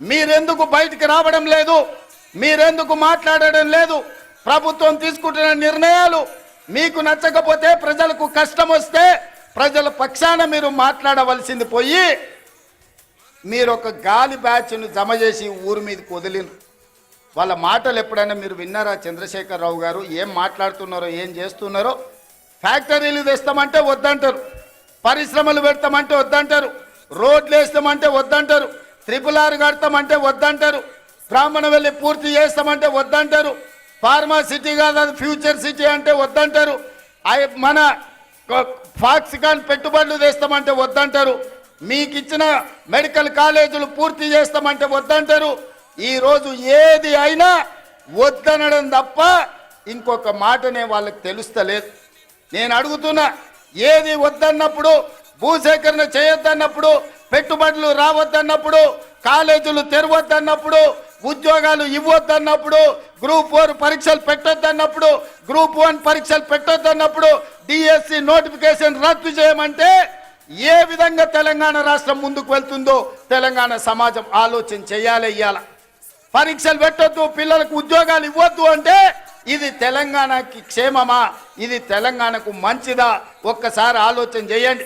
మీరెందుకు బయటికి రావడం లేదు? మీరెందుకు మాట్లాడడం లేదు? ప్రభుత్వం తీసుకుంటున్న నిర్ణయాలు మీకు నచ్చకపోతే, ప్రజలకు కష్టం వస్తే ప్రజల పక్షాన మీరు మాట్లాడవలసింది పోయి మీరు ఒక గాలి బ్యాచ్ను జమ చేసి ఊరి మీదకి వదిలిరు. వాళ్ళ మాటలు ఎప్పుడైనా మీరు విన్నారా? చంద్రశేఖరరావు గారు ఏం మాట్లాడుతున్నారో, ఏం చేస్తున్నారో? ఫ్యాక్టరీలు తెస్తామంటే వద్దంటారు, పరిశ్రమలు పెడతామంటే వద్దంటారు, రోడ్లు వేస్తామంటే వద్దంటారు, RRR కడతామంటే వద్దంటారు, బ్రాహ్మణవెల్లి పూర్తి చేస్తామంటే వద్దంటారు, ఫార్మా సిటీ కాదు అది ఫ్యూచర్ సిటీ అంటే వద్దంటారు, మన ఫాక్సికాన్ పెట్టుబడులు తెస్తామంటే వద్దంటారు, మీకు ఇచ్చిన మెడికల్ కాలేజీలు పూర్తి చేస్తామంటే వద్దంటారు. ఈరోజు ఏది అయినా వద్దనడం తప్ప ఇంకొక మాటనే వాళ్ళకి తెలుస్తలేదు. నేను అడుగుతున్నా, ఏది వద్దన్నప్పుడు, భూసేకరణ చేయొద్దన్నప్పుడు, పెట్టుబడులు రావద్దన్నప్పుడు, కాలేజీలు తెరవద్దన్నప్పుడు, ఉద్యోగాలు ఇవ్వద్దన్నప్పుడు, గ్రూప్ 4 పరీక్షలు పెట్టొద్దన్నప్పుడు, గ్రూప్ 1 పరీక్షలు పెట్టొద్దన్నప్పుడు, డిఎస్సి నోటిఫికేషన్ రద్దు చేయమంటే ఏ విధంగా తెలంగాణ రాష్ట్రం ముందుకు వెళ్తుందో తెలంగాణ సమాజం ఆలోచన చేయాలి. ఇయ్యాల పరీక్షలు పెట్టొద్దు, పిల్లలకు ఉద్యోగాలు ఇవ్వద్దు అంటే ఇది తెలంగాణకి క్షేమమా? ఇది తెలంగాణకు మంచిదా? ఒక్కసారి ఆలోచన చేయండి.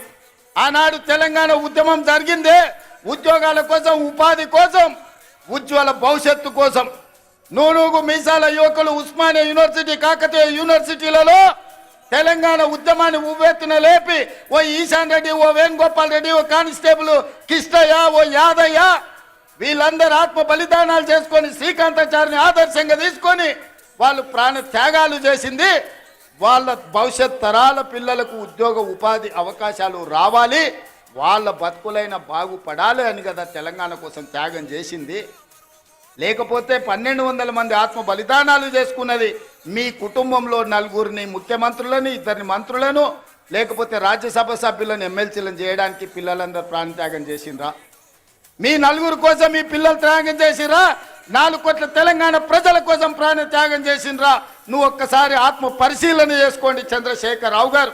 ఆనాడు తెలంగాణ ఉద్యమం జరిగిందే ఉద్యోగాల కోసం, ఉపాధి కోసం, ఉజ్వల భవిష్యత్తు కోసం. నూనూగు మీసాల యువకులు ఉస్మానియా యూనివర్సిటీ, కాకతీయ యూనివర్సిటీలలో తెలంగాణ ఉద్యమాన్ని ఉవ్వెత్తున లేపి ఓ ఈశాన్ రెడ్డి, ఓ వేణుగోపాల్ రెడ్డి, ఓ కానిస్టేబుల్ కిష్టయ్య, ఓ యాదయ్య వీళ్ళందరూ ఆత్మ బలిదానాలు చేసుకొని శ్రీకాంతాచారిని ఆదర్శంగా తీసుకొని వాళ్ళు ప్రాణ త్యాగాలు చేసింది వాళ్ళ భవిష్యత్ తరాల పిల్లలకు ఉద్యోగ ఉపాధి అవకాశాలు రావాలి, వాళ్ళ బతుకులైన బాగుపడాలి అని కదా తెలంగాణ కోసం త్యాగం చేసింది. లేకపోతే 1200 మంది ఆత్మ బలిదానాలు చేసుకున్నది మీ కుటుంబంలో 4 ముఖ్యమంత్రులని, 2 మంత్రులను, లేకపోతే రాజ్యసభ సభ్యులను, ఎమ్మెల్సీలను చేయడానికి పిల్లలందరూ ప్రాణత్యాగం చేసిండ్రా? మీ 4 కోసం మీ పిల్లలు త్యాగం చేసిరా? 4 కోట్ల తెలంగాణ ప్రజల కోసం ప్రాణ త్యాగం చేసిండ్రా? నువ్వు ఒక్కసారి ఆత్మ పరిశీలన చేసుకోండి చంద్రశేఖరరావు గారు.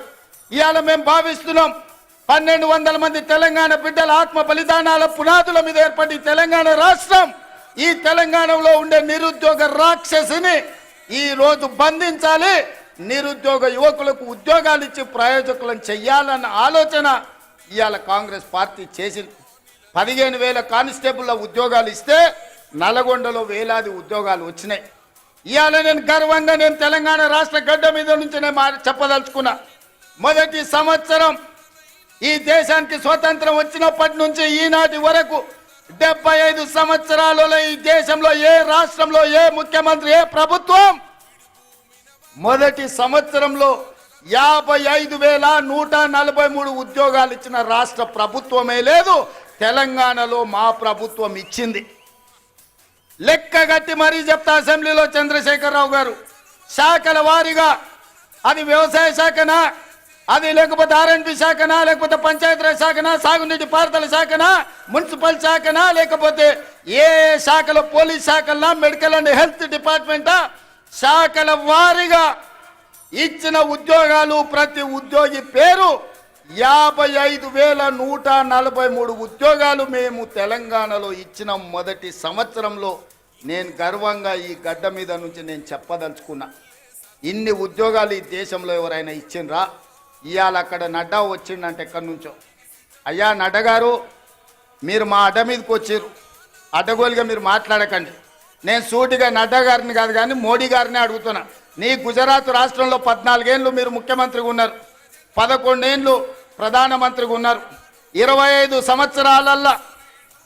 ఇవాళ మేము భావిస్తున్నాం 1200 మంది తెలంగాణ బిడ్డల ఆత్మ బలిదానాల పునాదుల మీద ఏర్పడి తెలంగాణ రాష్ట్రం, ఈ తెలంగాణలో ఉండే నిరుద్యోగ రాక్షసిని ఈ రోజు బంధించాలి, నిరుద్యోగ యువకులకు ఉద్యోగాలు ఇచ్చి ప్రయోజకులను చెయ్యాలన్న ఆలోచన ఇవాళ కాంగ్రెస్ పార్టీ చేసింది. 15,000 కానిస్టేబుల్ల ఉద్యోగాలు ఇస్తే నల్గొండలో వేలాది ఉద్యోగాలు వచ్చినాయి. ఇవాళ నేను గర్వంగా తెలంగాణ రాష్ట్ర గడ్డ మీద నుంచి చెప్పదలుచుకున్నా, మొదటి సంవత్సరం ఈ దేశానికి స్వతంత్రం వచ్చినప్పటి నుంచి ఈనాటి వరకు 75 సంవత్సరాలలో ఈ దేశంలో ఏ రాష్ట్రంలో ఏ ముఖ్యమంత్రి, ఏ ప్రభుత్వం మొదటి సంవత్సరంలో 55,143 ఉద్యోగాలు ఇచ్చిన రాష్ట్ర ప్రభుత్వమే లేదు. తెలంగాణలో మా ప్రభుత్వం ఇచ్చింది. లెక్క గట్టి మరీ చెప్తా అసెంబ్లీలో చంద్రశేఖరరావు గారు, శాఖల వారీగా అది వ్యవసాయ శాఖనా, అది లేకపోతే R&B శాఖనా, లేకపోతే పంచాయతీరాజ్ శాఖనా, సాగునీటి పారుదల శాఖనా, మున్సిపల్ శాఖనా, లేకపోతే ఏ శాఖలో, పోలీస్ శాఖలనా, మెడికల్ అండ్ హెల్త్ డిపార్ట్మెంటా, శాఖల వారీగా ఇచ్చిన ఉద్యోగాలు ప్రతి ఉద్యోగి పేరు 55,143 ఉద్యోగాలు మేము తెలంగాణలో ఇచ్చిన మొదటి సంవత్సరంలో. నేను గర్వంగా ఈ గడ్డ మీద నుంచి నేను చెప్పదలుచుకున్నా, ఇన్ని ఉద్యోగాలు ఈ దేశంలో ఎవరైనా ఇచ్చిండ్రా? ఇవాళ అక్కడ నడ్డా వచ్చిండంటే ఎక్కడి నుంచో, అయ్యా నడ్డా గారు మీరు మా అడ్డ మీదకి వచ్చారు, అడ్డగోలుగా మీరు మాట్లాడకండి. నేను సూటిగా నడ్డా గారిని కాదు కానీ మోడీ గారిని అడుగుతున్నా. నీ గుజరాత్ రాష్ట్రంలో 14 ఏళ్ళు మీరు ముఖ్యమంత్రిగా ఉన్నారు, 11 ఏళ్ళు ప్రధానమంత్రిగా ఉన్నారు. 25 సంవత్సరాలల్లా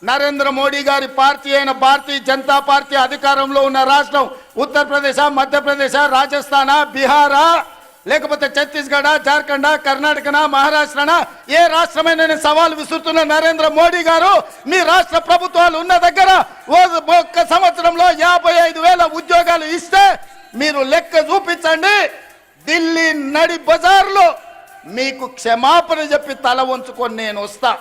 నరేంద్ర మోడీ గారి పార్టీ అయిన భారతీయ జనతా పార్టీ అధికారంలో ఉన్న రాష్ట్రం ఉత్తరప్రదేశ్, మధ్యప్రదేశ్, రాజస్థాన్, బీహారా, లేకపోతే ఛత్తీస్గఢ, జార్ఖండ్, కర్ణాటకనా, మహారాష్ట్రనా, ఏ రాష్ట్రమైన నేను సవాల్ విసురుతున్న నరేంద్ర మోడీ గారు, మీ రాష్ట్ర ప్రభుత్వాలు ఉన్న దగ్గర ఒక్క సంవత్సరంలో 55,000 ఉద్యోగాలు ఇస్తే మీరు లెక్క చూపించండి. ఢిల్లీ నడి బజార్లో మీకు క్షమాపణ చెప్పి తల వంచుకొని నేను వస్తా.